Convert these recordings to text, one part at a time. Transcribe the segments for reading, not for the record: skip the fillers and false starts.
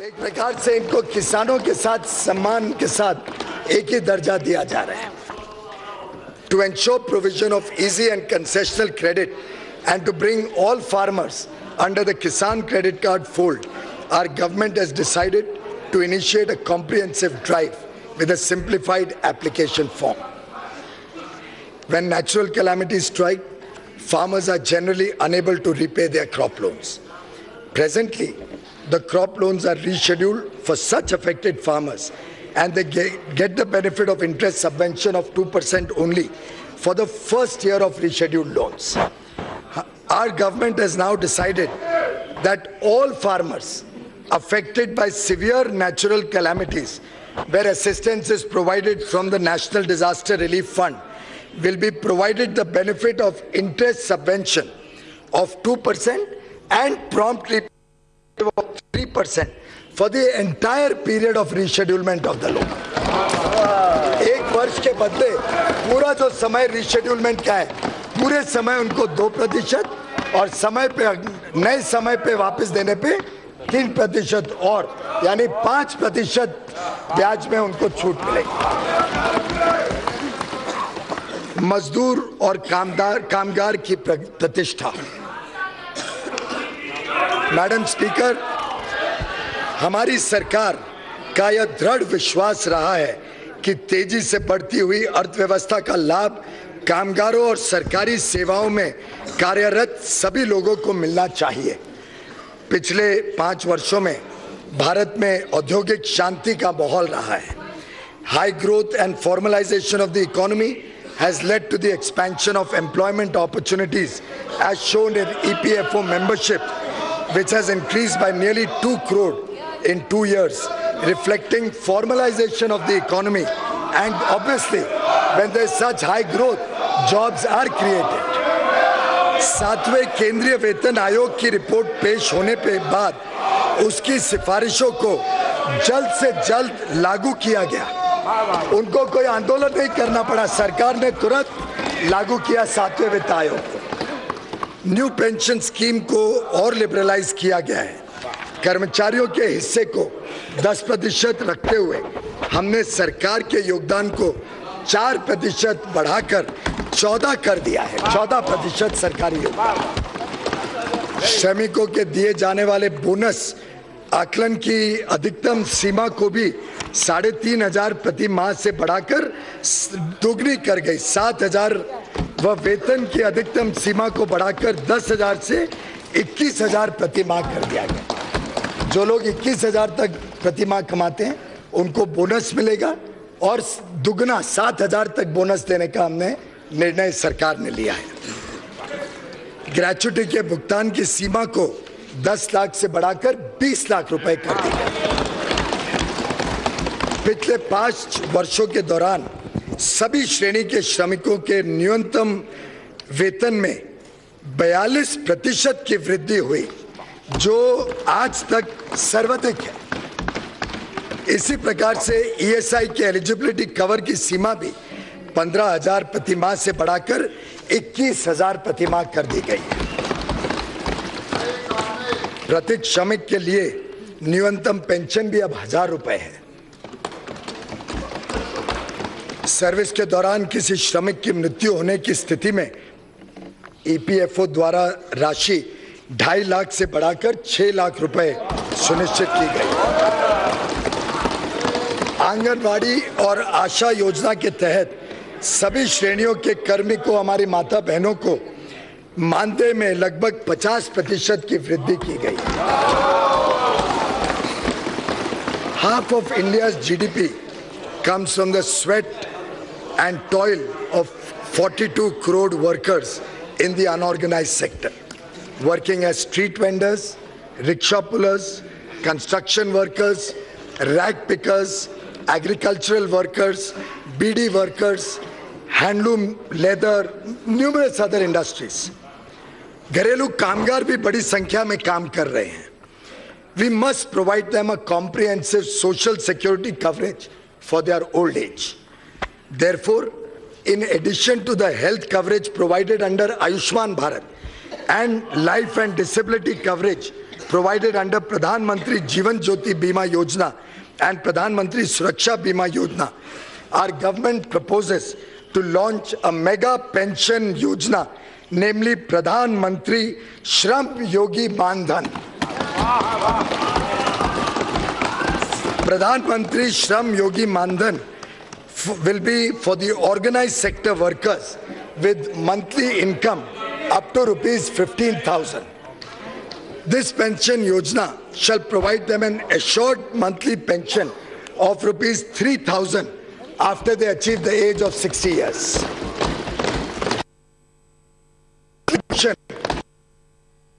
एक प्रकार से इनको किसानों के साथ सम्मान के साथ एक ही दर्जा दिया जा रहा है। To ensure provision of easy and concessional credit and to bring all farmers under the Kisan Credit Card fold, our government has decided to initiate a comprehensive drive with a simplified application form. When natural calamities strike, farmers are generally unable to repay their crop loans. Presently, the crop loans are rescheduled for such affected farmers and they get the benefit of interest subvention of 2% only for the first year of rescheduled loans. Our government has now decided that all farmers affected by severe natural calamities where assistance is provided from the National Disaster Relief Fund will be provided the benefit of interest subvention of 2% and promptly of 3% for the entire period of reschedulement of the loan. एक वर्ष के बदले पूरा जो समय reschedulement का है, पूरे समय उनको 2% और समय पे नए समय पे वापस देने पे 3% और यानी 5% ब्याज में उनको छूट मिलेगी। मजदूर और कामगार की प्रतिष्ठा। मैडम स्पीकर, हमारी सरकार का यह दृढ़ विश्वास रहा है कि तेजी से बढ़ती हुई अर्थव्यवस्था का लाभ कामगारों और सरकारी सेवाओं में कार्यरत सभी लोगों को मिलना चाहिए। पिछले 5 वर्षों में भारत में औद्योगिक शांति का माहौल रहा है। High growth and formalisation of the economy has led to the expansion of employment opportunities as shown in EPFO membership, which has increased by nearly 2 crore in 2 years, reflecting formalization of the economy. And obviously, when there is such high growth, jobs are created. 7वें केंद्रीय वेतन आयोग की report पेश होने के बाद उसकी सिफारिशों को जल्द से जल्द लागू किया गया। उनको कोई आंदोलन नहीं करना पड़ा, सरकार ने तुरंत लागू किया 7वें वित्त आयोग को। न्यू पेंशन स्कीम को और लिबरलाइज किया गया है। कर्मचारियों के हिस्से को 10% रखते हुए हमने सरकार के योगदान को 4% बढ़ाकर 14 कर दिया है। 14% सरकारी योगदान। श्रमिकों के दिए जाने वाले बोनस आकलन की अधिकतम सीमा को भी 3,500 प्रति माह से बढ़ाकर दोगुनी कर गई। 7,000 व वेतन की अधिकतम सीमा को बढ़ाकर 10,000 से 21,000 प्रति माह कर दिया गया। जो लोग 21,000 तक प्रति माह कमाते हैं उनको बोनस मिलेगा और दुगना 7,000 तक बोनस देने का हमने निर्णय सरकार ने लिया है। ग्रेच्युटी के भुगतान की सीमा को 10 लाख से बढ़ाकर 20 लाख रुपए कर दी गई। पिछले 5 वर्षों के दौरान सभी श्रेणी के श्रमिकों के न्यूनतम वेतन में 42% की वृद्धि हुई, जो आज तक सर्वाधिक है। इसी प्रकार से ESI के एलिजिबिलिटी कवर की सीमा भी 15,000 प्रति माह से बढ़ाकर 21,000 प्रति माह कर दी गई है। प्रत्येक श्रमिक के लिए न्यूनतम पेंशन भी अब 1,000 रुपए है। सर्विस के दौरान किसी श्रमिक की मृत्यु होने की स्थिति में EPFO द्वारा राशि 2.5 लाख से बढ़ाकर 6 लाख रुपए सुनिश्चित की गई। आंगनवाड़ी और आशा योजना के तहत सभी श्रेणियों के कार्मिकों, हमारी माता बहनों को मानदेय में लगभग 50% की वृद्धि की गई। Half of India's GDP comes from the sweat and toil of 42 crore workers in the unorganized sector, working as street vendors, rickshaw pullers, construction workers, rag pickers, agricultural workers, BD workers, handloom, leather, numerous other industries. घरेलू कामगार भी बड़ी संख्या में काम कर रहे हैं। We must provide them a comprehensive social security coverage for their old age. Therefore, in addition to the health coverage provided under Ayushman Bharat and life and disability coverage provided under Pradhan Mantri Jeevan Jyoti Bima Yojana and Pradhan Mantri Suraksha Bima Yojana, our government proposes to launch a mega pension yojana, namely Pradhan Mantri Shram Yogi Man Dhan. Pradhan Mantri Shram Yogi Man Dhan will be for the organized sector workers with monthly income up to rupees 15,000. This pension yojana shall provide them an assured monthly pension of rupees 3,000 after they achieve the age of 60 years.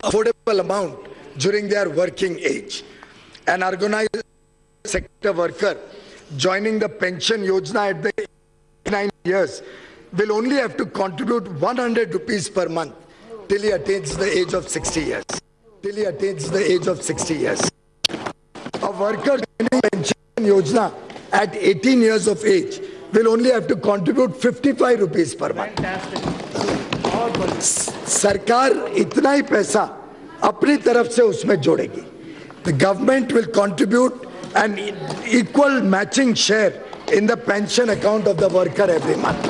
Affordable amount during their working age. An organized sector worker joining the pension yojana at the 9 years will only have to contribute 100 rupees per month till he attains the age of 60 years. A worker joining pension yojana at 18 years of age will only have to contribute 55 rupees per month. सरकार इतना ही पैसा अपनी तरफ से उसमें जोड़ेगी. The government will contribute an equal matching share in the pension account of the worker every month.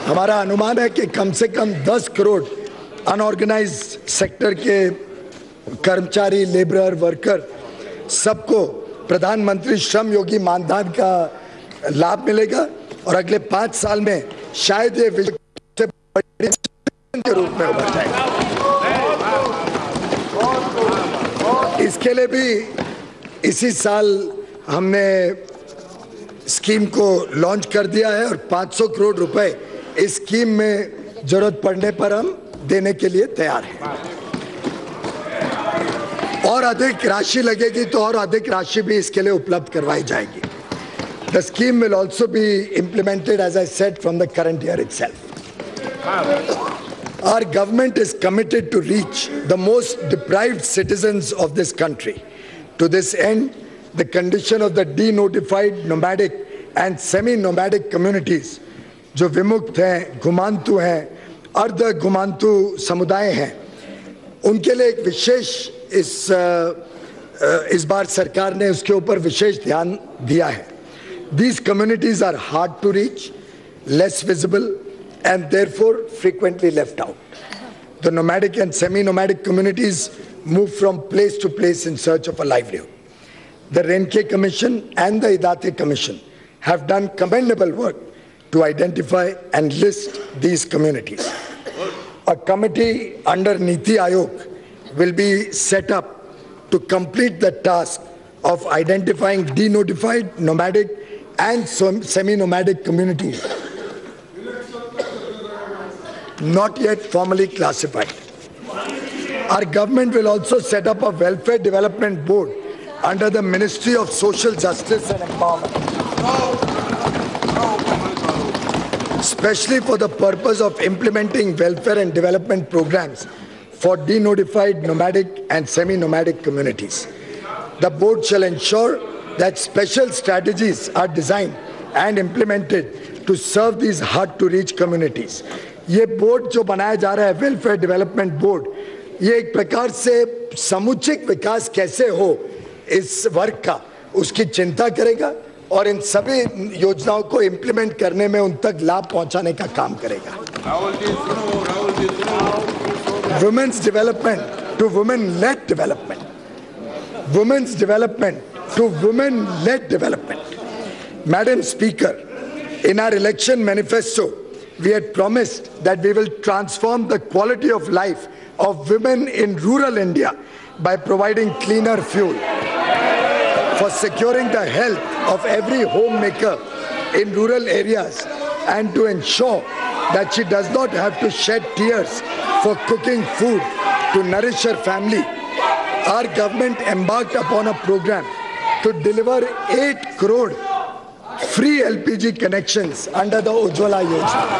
हमारा अनुमान है कि कम से कम 10 करोड़ अनऑर्गेनाइज्ड सेक्टर के कर्मचारी, लेबरर, वर्कर सबको प्रधानमंत्री श्रम योगी मानधन का लाभ मिलेगा और अगले 5 साल में शायद ये विश्व से बड़ी के रूप में उभर जाएगा. इसके लिए भी इसी साल हमने स्कीम को लॉन्च कर दिया है और 500 करोड़ रुपए इस स्कीम में जरूरत पड़ने पर हम देने के लिए तैयार हैं. और अधिक राशि लगेगी तो और अधिक राशि भी इसके लिए उपलब्ध करवाई जाएगी. The scheme will also be implemented, as I said, from the current year itself. Our government is committed to reach the most deprived citizens of this country. To this end, the condition of the denotified nomadic and semi-nomadic communities, जो विमुक्त हैं, घुमांतु हैं, अर्ध घुमांतु समुदाय हैं, उनके लिए एक विशेष इस बार सरकार ने उसके ऊपर विशेष ध्यान दिया है. These communities are hard to reach, less visible, and therefore frequently left out. The nomadic and semi-nomadic communities move from place to place in search of a livelihood. The Renke Commission and the Idate Commission have done commendable work to identify and list these communities. A committee under Niti Aayog will be set up to complete the task of identifying denotified, nomadic, and semi-nomadic communities not yet formally classified. Our government will also set up a welfare development board under the Ministry of Social Justice and Empowerment, especially for the purpose of implementing welfare and development programs for denotified, nomadic and semi-nomadic communities. The board shall ensure that special strategies are designed and implemented to serve these hard-to-reach communities. ये board जो बनाया जा रहा है, welfare development board, ये एक प्रकार से समुचित विकास कैसे हो इस वर्ग का, उसकी चिंता करेगा और इन सभी योजनाओं को इम्प्लीमेंट करने में उन तक लाभ पहुंचाने का काम करेगा. Women's development to women led development, women's development to women-led development. Madam Speaker, in our election manifesto, we had promised that we will transform the quality of life of women in rural India by providing cleaner fuel, for securing the health of every homemaker in rural areas, and to ensure that she does not have to shed tears for cooking food to nourish her family. Our government embarked upon a program to deliver 8 crore free LPG connections under the Ujjwala Yojana.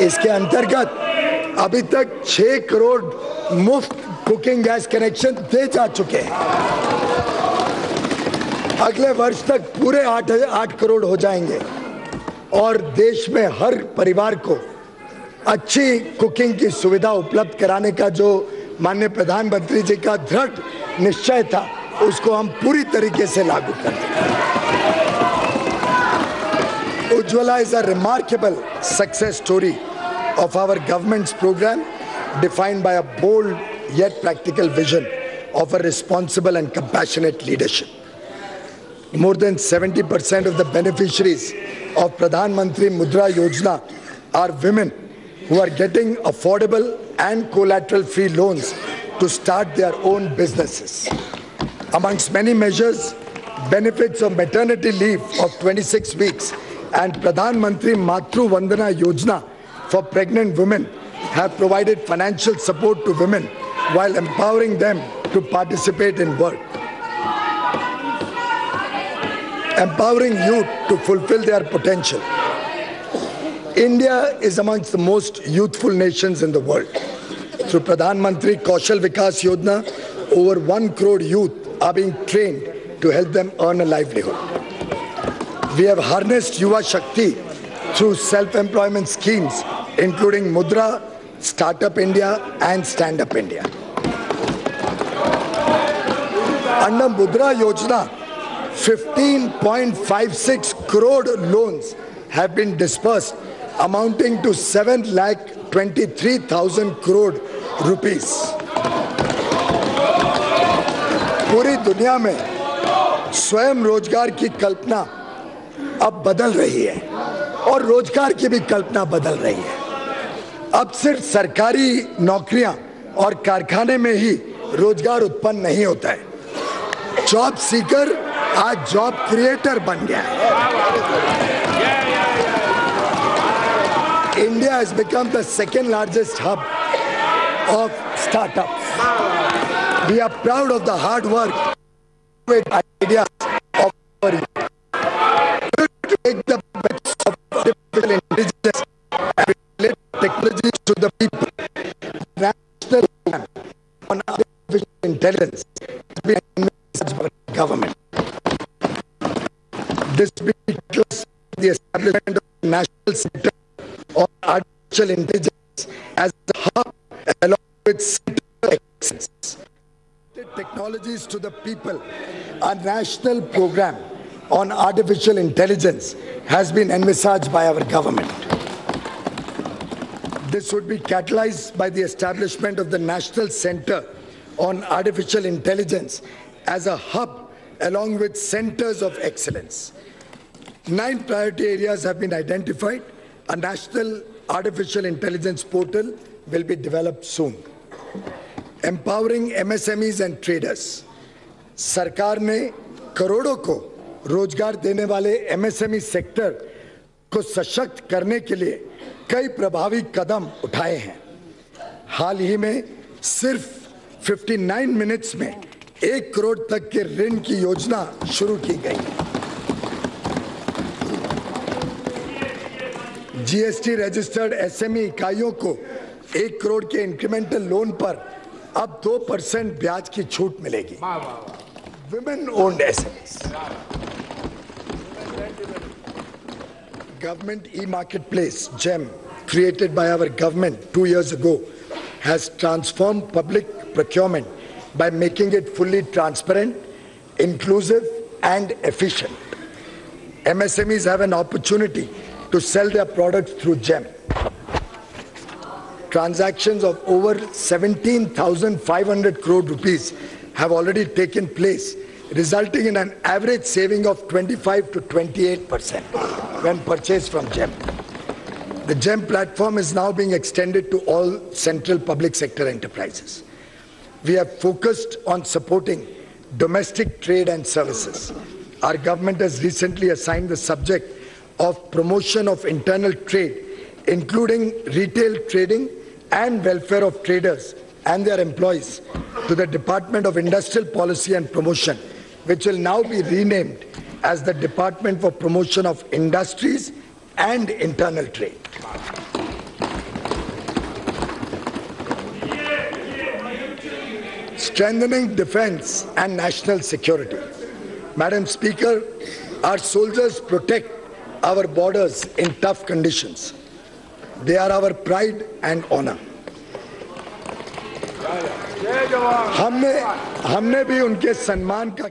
इसके अंतर्गत अभी तक 6 करोड़ मुफ्त cooking gas connection दे जा चुके हैं. अगले वर्ष तक पूरे 8 करोड़ हो जाएंगे. और देश में हर परिवार को अच्छी कुकिंग की सुविधा उपलब्ध कराने का जो माननीय प्रधानमंत्री जी का दृढ़ निश्चय था, उसको हम पूरी तरीके से लागू करें। Ujjwala is a remarkable success story of our government's program, defined by a bold yet practical vision of a responsible and compassionate leadership. More than 70% of the beneficiaries of Pradhan Mantri Mudra Yojana are women who are getting affordable and collateral-free loans to start their own businesses. Amongst many measures, benefits of maternity leave of 26 weeks and Pradhan Mantri Matru Vandana Yojana for pregnant women have provided financial support to women while empowering them to participate in work. Empowering youth to fulfill their potential. India is amongst the most youthful nations in the world. Through Pradhan Mantri Kaushal Vikas Yojana, over 1 crore youth are being trained to help them earn a livelihood. We have harnessed Yuva Shakti through self-employment schemes, including Mudra, Startup India and Stand Up India. Under Mudra Yojana, 15.56 crore loans have been disbursed, amounting to 7,23,000 crore rupees. पूरी दुनिया में स्वयं रोजगार की कल्पना अब बदल रही है और रोजगार की भी कल्पना बदल रही है। अब सिर्फ सरकारी नौकरियां और कारखाने में ही रोजगार उत्पन्न नहीं होता है। जॉब सीकर आज जॉब क्रिएटर बन गया है। India has become the second largest hub of startups. We are proud of the hard work with ideas of our youth. To make the best of artificial intelligence and relate technologies to the people. National program on artificial intelligence has been envisaged by the government. This begins the establishment of the National Center on Artificial Intelligence as a hub along with Center of Excellence. Technologies to the people. A national program on artificial intelligence has been envisaged by our government. This would be catalyzed by the establishment of the National Center on Artificial Intelligence as a hub along with centers of excellence. 9 priority areas have been identified. A national artificial intelligence portal will be developed soon. Empowering MSMEs and traders. सरकार ने करोड़ों को रोजगार देने वाले MSME sector को सशक्त करने के लिए कई प्रभावी कदम उठाए हैं। हाल ही में सिर्फ 59 मिनट्स में 1 करोड़ तक के ऋण की योजना शुरू की गई। GST रजिस्टर्ड SME इकाइयों को 1 करोड़ के इंक्रीमेंटल लोन पर अब 2% ब्याज की छूट मिलेगी। Women owned SMEs. Government e-marketplace GEM, created by our government 2 years ago, has transformed public procurement by making it fully transparent, inclusive and efficient. MSMEs have an opportunity to sell their products through GEM. Transactions of over 17,500 crore rupees have already taken place, resulting in an average saving of 25 to 28% when purchased from GEM. The GEM platform is now being extended to all central public sector enterprises. We have focused on supporting domestic trade and services. Our government has recently assigned the subject of promotion of internal trade, including retail trading and welfare of traders and their employees, to the Department of Industrial Policy and Promotion, which will now be renamed as the Department for Promotion of Industries and Internal Trade. Strengthening defense and national security. Madam Speaker, our soldiers protect our borders in tough conditions. They are our pride and honor. हमने भी उनके सम्मान का